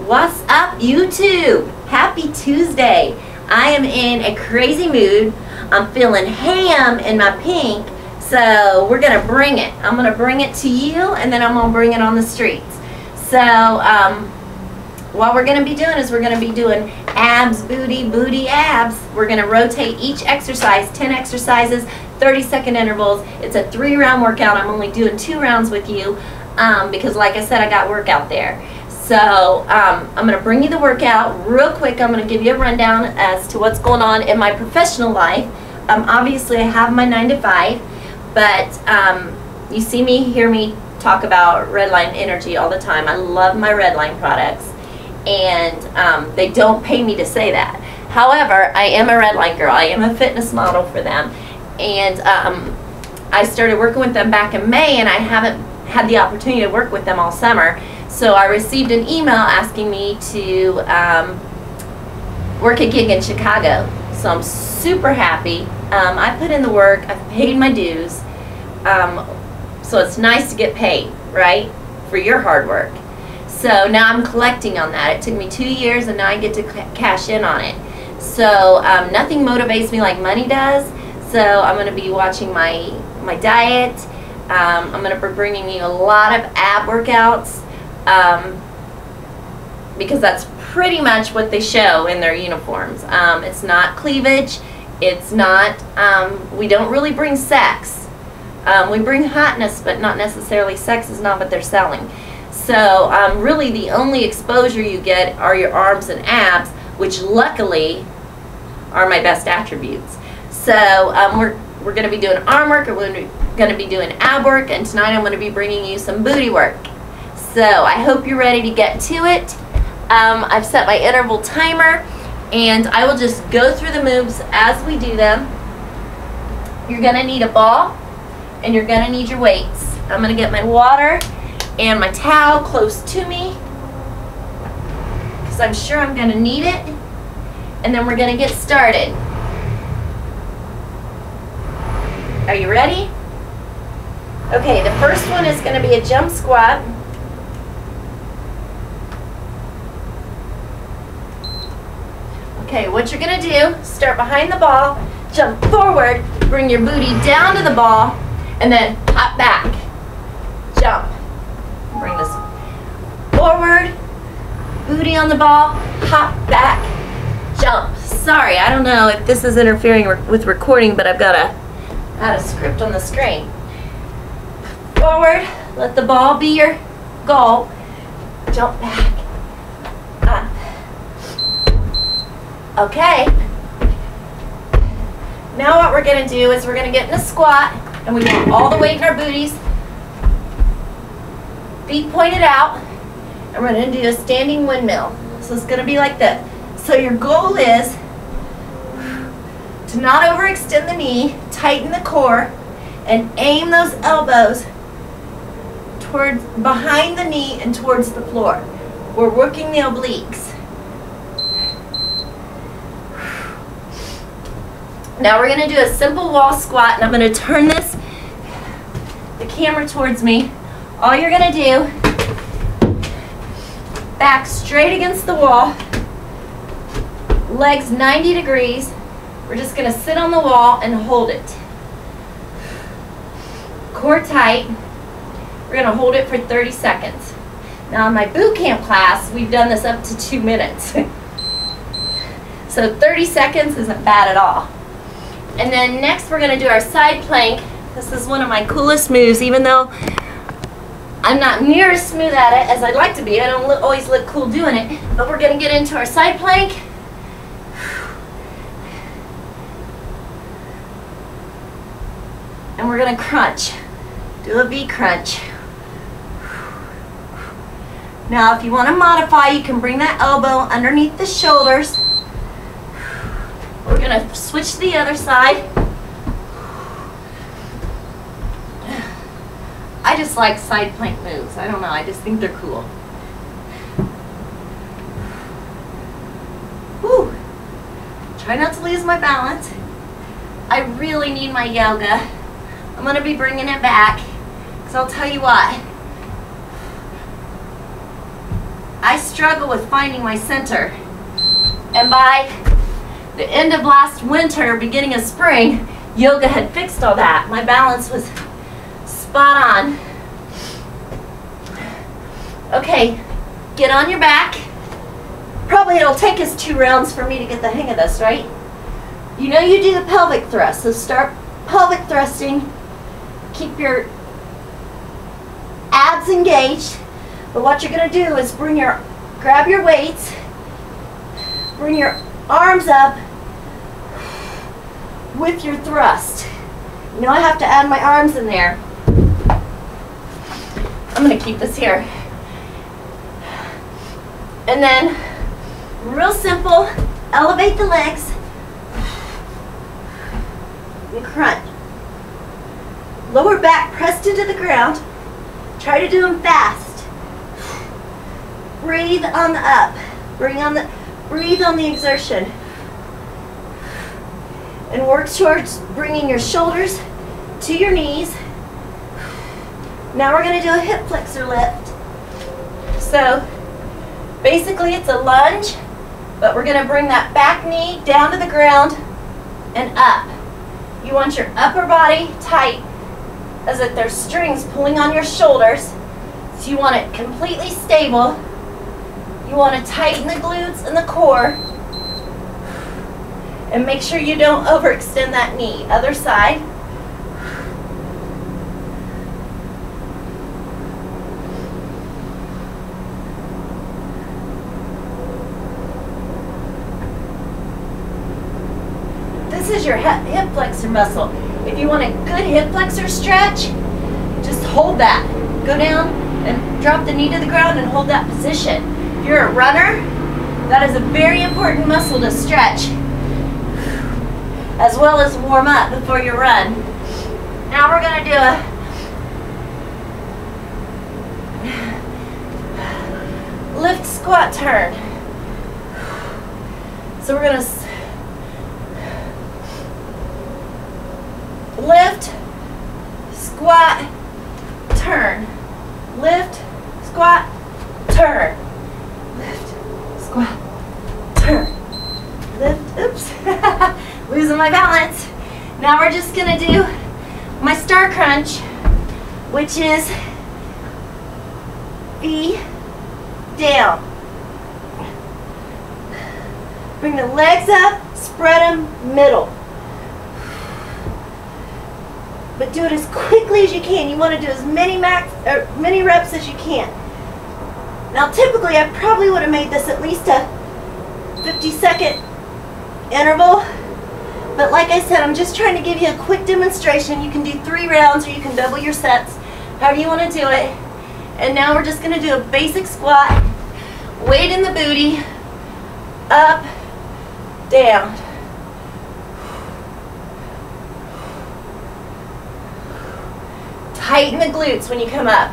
What's up, YouTube? Happy Tuesday. I am in a crazy mood. I'm feeling ham in my pink, so we're gonna bring it. I'm gonna bring it to you, and then I'm gonna bring it on the streets. So what we're gonna be doing is we're gonna be doing abs, booty, abs. We're gonna rotate each exercise, 10 exercises, 30-second intervals. It's a 3-round workout. I'm only doing 2 rounds with you because, like I said, I got work out there. So I'm going to bring you the workout real quick. I'm going to give you a rundown as to what's going on in my professional life. Obviously, I have my 9 to 5, but you see me, hear me talk about Redline Energy all the time. I love my Redline products, and they don't pay me to say that. However, I am a Redline girl. I am a fitness model for them, and I started working with them back in May, and I haven't had the opportunity to work with them all summer. So I received an email asking me to work a gig in Chicago. So I'm super happy. I put in the work. I've paid my dues. So it's nice to get paid, right, for your hard work. So now I'm collecting on that. It took me 2 years, and now I get to cash in on it. So nothing motivates me like money does. So I'm going to be watching my diet. I'm going to be bringing you a lot of ab workouts. Because that's pretty much what they show in their uniforms. It's not cleavage. It's not, we don't really bring sex. We bring hotness, but not necessarily sex is not what they're selling. So really the only exposure you get are your arms and abs, which luckily are my best attributes. So we're going to be doing arm work, and we're going to be doing ab work, and tonight I'm going to be bringing you some booty work. So I hope you're ready to get to it. I've set my interval timer, and I will just go through the moves as we do them. You're going to need a ball, and you're going to need your weights. I'm going to get my water and my towel close to me because I'm sure I'm going to need it, and then we're going to get started. Are you ready? Okay, the first one is going to be a jump squat. Okay, what you're going to do, start behind the ball, jump forward, bring your booty down to the ball, and then hop back. Jump. Bring this forward, booty on the ball, hop back, jump. Sorry, I don't know if this is interfering with recording, but I've got a script on the screen. Forward, let the ball be your goal, jump back, up. Okay, now what we're going to do is we're going to get in a squat, and we want all the weight in our booties, feet pointed out, and we're going to do a standing windmill. So it's going to be like this. So your goal is to not overextend the knee, tighten the core, and aim those elbows towards behind the knee and towards the floor. We're working the obliques. Now we're going to do a simple wall squat, and I'm going to turn the camera towards me. All you're going to do, back straight against the wall, legs 90 degrees. We're just going to sit on the wall and hold it. Core tight. We're going to hold it for 30 seconds. Now in my boot camp class, we've done this up to 2 minutes. So 30 seconds isn't bad at all. And then next we're going to do our side plank. This is one of my coolest moves, even though I'm not near as smooth at it as I'd like to be. I don't always look cool doing it. But we're going to get into our side plank. And we're going to crunch. Do a V crunch. Now if you want to modify, you can bring that elbow underneath the shoulders. We're going to switch to the other side. I just like side plank moves. I don't know, I just think they're cool. Whew. Try not to lose my balance. I really need my yoga. I'm going to be bringing it back because I'll tell you what, I struggle with finding my center. And by the end of last winter, beginning of spring, yoga had fixed all that. My balance was spot on. Okay, get on your back. Probably it'll take us 2 rounds for me to get the hang of this, right? You know you do the pelvic thrust, so start pelvic thrusting. Keep your abs engaged. But what you're going to do is grab your weights, bring your arms up with your thrust. You know I have to add my arms in there. I'm going to keep this here. And then, real simple, elevate the legs and crunch. Lower back pressed into the ground. Try to do them fast. Breathe on the up. Breathe on the exertion. And work towards bringing your shoulders to your knees. Now we're going to do a hip flexor lift. So, basically it's a lunge, but we're going to bring that back knee down to the ground and up. You want your upper body tight, as if there's strings pulling on your shoulders. So you want it completely stable. You want to tighten the glutes and the core. And make sure you don't overextend that knee. Other side. This is your hip flexor muscle. If you want a good hip flexor stretch, just hold that. Go down and drop the knee to the ground and hold that position. If you're a runner, that is a very important muscle to stretch, as well as warm up before you run. Now we're going to do a lift, squat, turn. So we're going to lift, squat, turn. Lift, squat, turn. Lift, squat, turn. Lift, oops, losing my balance. Now we're just gonna do my star crunch, which is feet down. Bring the legs up, spread them middle. But do it as quickly as you can. You want to do as many reps as you can. Now typically I probably would have made this at least a 50-second interval. But like I said, I'm just trying to give you a quick demonstration. You can do 3 rounds or you can double your sets, however you want to do it. And now we're just going to do a basic squat. Weight in the booty. Up, down. Tighten the glutes when you come up.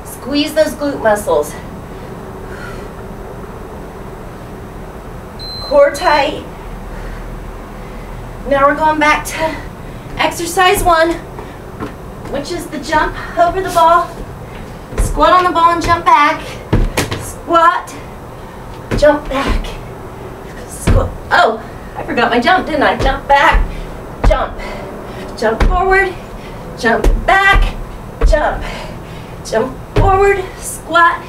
Squeeze those glute muscles. Core tight. Now we're going back to exercise 1, which is the jump over the ball. Squat on the ball and jump back. Squat, jump back. Squat. Oh, I forgot my jump, didn't I? Jump back, jump. Jump forward, jump back. Jump, jump forward, squat,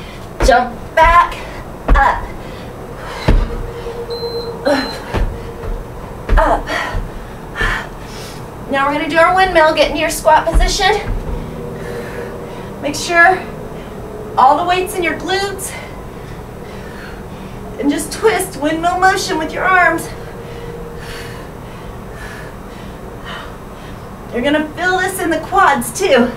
jump back, up, up. Now we're going to do our windmill. Get into your squat position. Make sure all the weight's in your glutes. And just twist windmill motion with your arms. You're going to feel this in the quads too.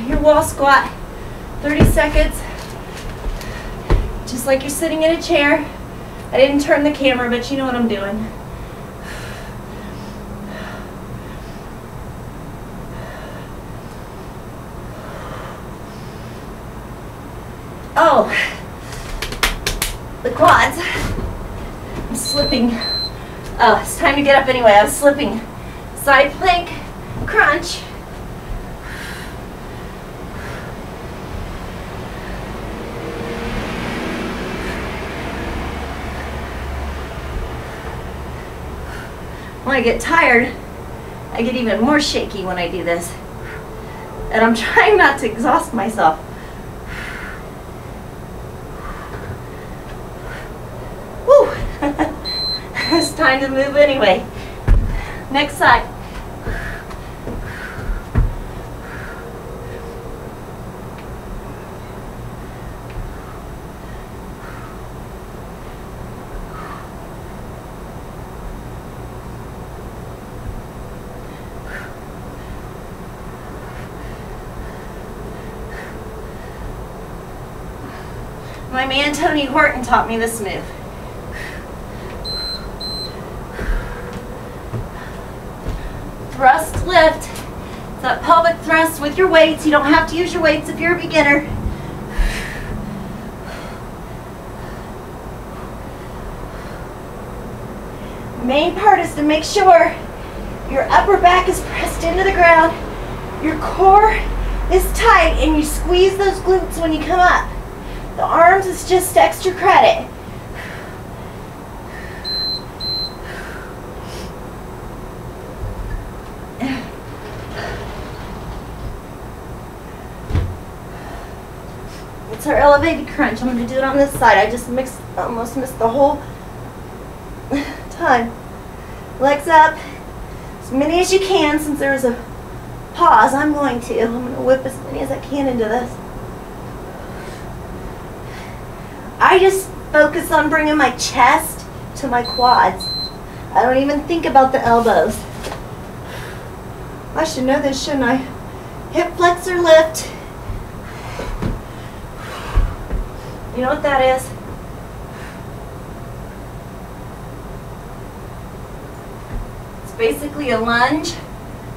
Your wall squat, 30 seconds, just like you're sitting in a chair. I didn't turn the camera, but you know what I'm doing. Oh, the quads. I'm slipping. Oh, it's time to get up anyway. I was slipping. Side plank, crunch. When I get tired, I get even more shaky when I do this. And I'm trying not to exhaust myself. Whew. It's time to move anyway. Next side. My man Tony Horton taught me this move. Thrust, lift. It's that pelvic thrust with your weights. You don't have to use your weights if you're a beginner. Main part is to make sure your upper back is pressed into the ground, your core is tight, and you squeeze those glutes when you come up. The arms is just extra credit. It's our elevated crunch. I'm going to do it on this side. I just almost missed the whole time. Legs up, as many as you can. Since there's a pause, I'm going to whip as many as I can into this. I just focus on bringing my chest to my quads. I don't even think about the elbows. I should know this, shouldn't I? Hip flexor lift. You know what that is? It's basically a lunge,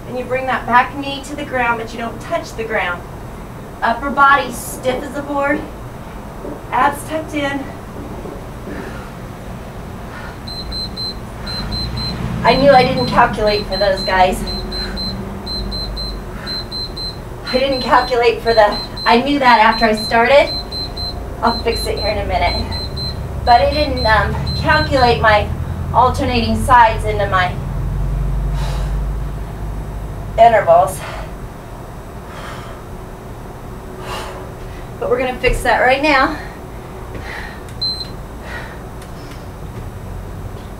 and you bring that back knee to the ground, but you don't touch the ground. Upper body stiff as a board. Abs tucked in. I knew I didn't calculate for those guys. I didn't calculate for the, I knew that after I started. I'll fix it here in a minute. But I didn't calculate my alternating sides into my intervals. But we're going to fix that right now.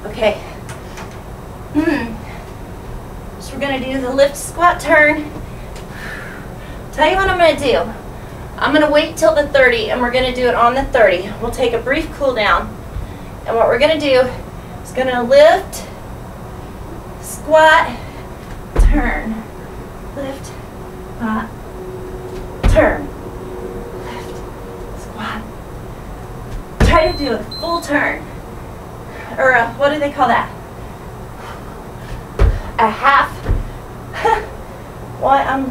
Okay. So we're going to do the lift, squat, turn. Tell you what I'm going to do. I'm going to wait till the 30 and we're going to do it on the 30. We'll take a brief cool down. And what we're going to do is going to lift, squat, turn. Lift, squat, turn. Try to do a full turn, or what do they call that? A half. Well, I'm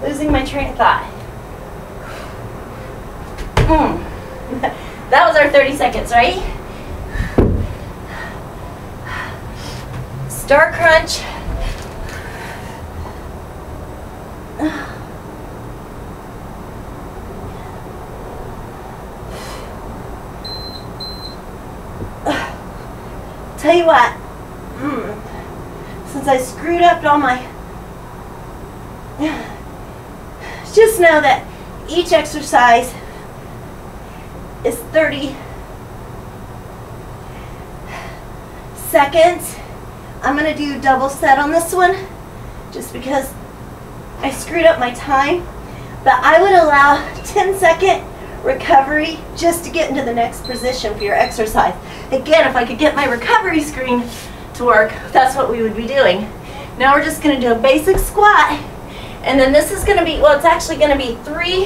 losing my train of thought. That was our 30 seconds, right? Star crunch. Tell you what, since I screwed up on my, just know that each exercise is 30 seconds. I'm going to do double set on this one just because I screwed up my time, but I would allow 10-second recovery just to get into the next position for your exercise. Again, if I could get my recovery screen to work, that's what we would be doing. Now we're just going to do a basic squat, and then this is going to be, well, it's actually going to be 3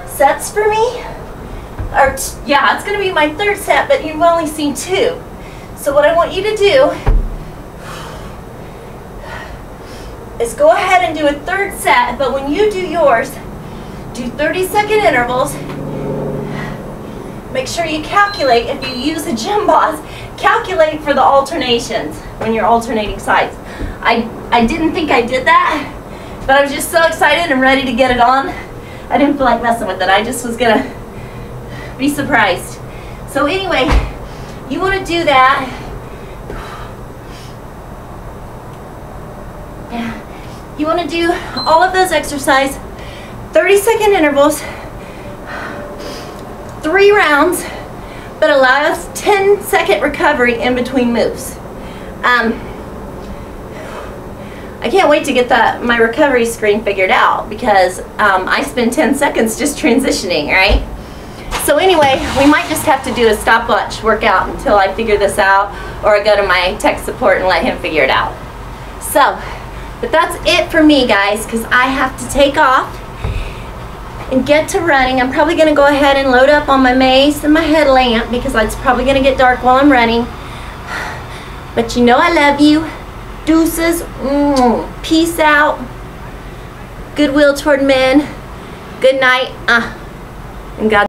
sets for me. Or yeah, it's going to be my 3rd set, but you've only seen 2. So what I want you to do is go ahead and do a 3rd set, but when you do yours, do 30-second intervals. make sure you calculate, if you use a gym boss, calculate for the alternations when you're alternating sides. I didn't think I did that, but I was just so excited and ready to get it on. I didn't feel like messing with it. I just was gonna be surprised. So anyway, you want to do that. Yeah. You want to do all of those exercises, 30-second intervals, 3 rounds, but allow us 10-second recovery in between moves. I can't wait to get my recovery screen figured out, because I spend 10 seconds just transitioning, right? So anyway, we might just have to do a stopwatch workout until I figure this out, or I go to my tech support and let him figure it out. So, but that's it for me, guys, because I have to take off and get to running. I'm probably going to go ahead and load up on my mace and my headlamp, because it's probably going to get dark while I'm running. But you know I love you. Deuces. Peace out. Goodwill toward men. Good night. And God